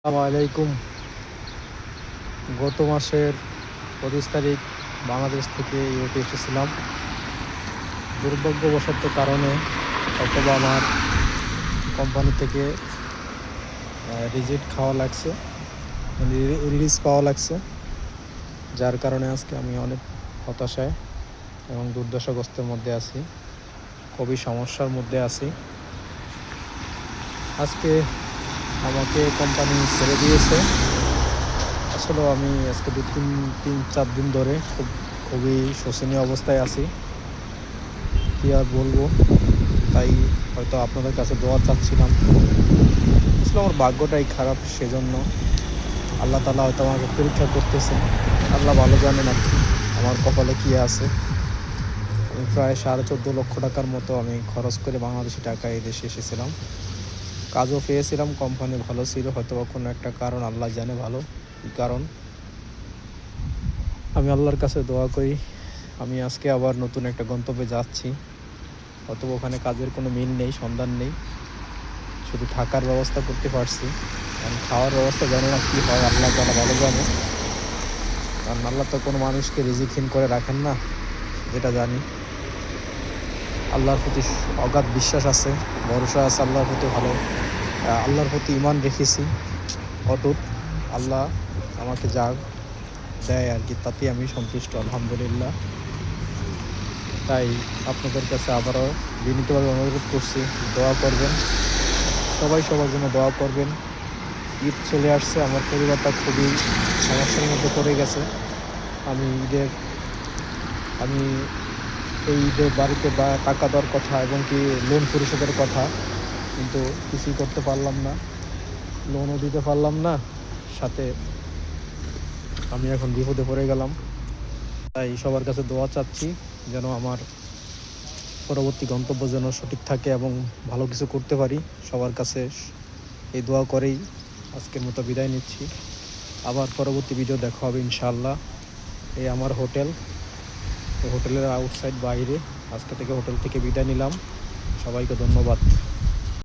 আসসালামু আলাইকুম। গত মাসের 25 তারিখ বাংলাদেশ থেকে ইউরোপে এসেছিলাম। দুর্ভাগ্যবশত কারণে অথবা আমার কোম্পানি থেকে রিজেক্ট খাওয়া লাগছে, রিলিজ পাওয়া লাগছে, যার কারণে আজকে আমি অনেক হতাশায় এবং দুর্দশাগ্রস্তের মধ্যে আছি, খুবই সমস্যার মধ্যে আছি। আজকে আমাকে কোম্পানি ছেড়ে দিয়েছে। আসলে আমি আজকে তিন চার দিন ধরে খুবই শোচনীয় অবস্থায় আছি, কি আর বলবো। তাই হয়তো আপনাদের কাছে দোয়া চাচ্ছিলাম। আসলে আমার ভাগ্যটাই খারাপ, সেজন্য আল্লাহ তাআলা হয়তো আমাকে পরীক্ষা করতেছে। আল্লাহ ভালো জানেন আর কি আমার কপালে কি আছে। আমি প্রায় 14.5 লক্ষ টাকার মতো আমি খরচ করে বাংলাদেশি টাকায় এই দেশে এসেছিলাম। কাজও পেয়েছিলাম, কোম্পানি ভালো ছিল, হয়তো কোনো একটা কারণ, আল্লাহ জানে ভালো কী কারণ। আমি আল্লাহর কাছে দোয়া করি, আমি আজকে আবার নতুন একটা গন্তব্যে যাচ্ছি। অথবা ওখানে কাজের কোনো মিল নেই, সন্ধান নেই, শুধু থাকার ব্যবস্থা করতে পারছি। কারণ খাওয়ার ব্যবস্থা জানি না কী হয়, আল্লাহ তাআলা ভালো জানে। কারণ আল্লাহ তো কোনো মানুষকে রিজিকহীন করে রাখেন না, যেটা জানি। আল্লাহর প্রতি অগাধ বিশ্বাস আছে, ভরসা আছে আল্লাহর প্রতি, আল্লাহর প্রতি ঈমান রেখেছি অটুট। আল্লাহ আমাকে যা দেয় আর কি, তাতেই আমি সন্তুষ্ট, আলহামদুলিল্লাহ। তাই আপনাদের কাছে আবারও বিনীতভাবে অনুরোধ করছি, দোয়া করবেন, সবাই সবার জন্য দোয়া করবেন। ঈদ চলে আসছে, আমার পরিবারটা খুবই সমস্যার মধ্যে পড়ে গেছে। আমি আমি এই ঈদে বাড়িতে টাকা দেওয়ার কথা এবং কি লোন পরিশোধের কথা, কিন্তু কিছুই করতে পারলাম না, লোনও দিতে পারলাম না, সাথে আমি এখন বিপদে পড়ে গেলাম। তাই সবার কাছে দোয়া চাচ্ছি যেন আমার পরবর্তী গন্তব্য যেন সঠিক থাকে এবং ভালো কিছু করতে পারি। সবার কাছে এই দোয়া করেই আজকের মতো বিদায় নিচ্ছি। আবার পরবর্তী ভিডিও দেখা হবে ইনশাআল্লাহ। এই আমার হোটেল, হোটেলের আউটসাইড বাইরে। আজকে থেকে হোটেল থেকে বিদায় নিলাম। সবাইকে ধন্যবাদ।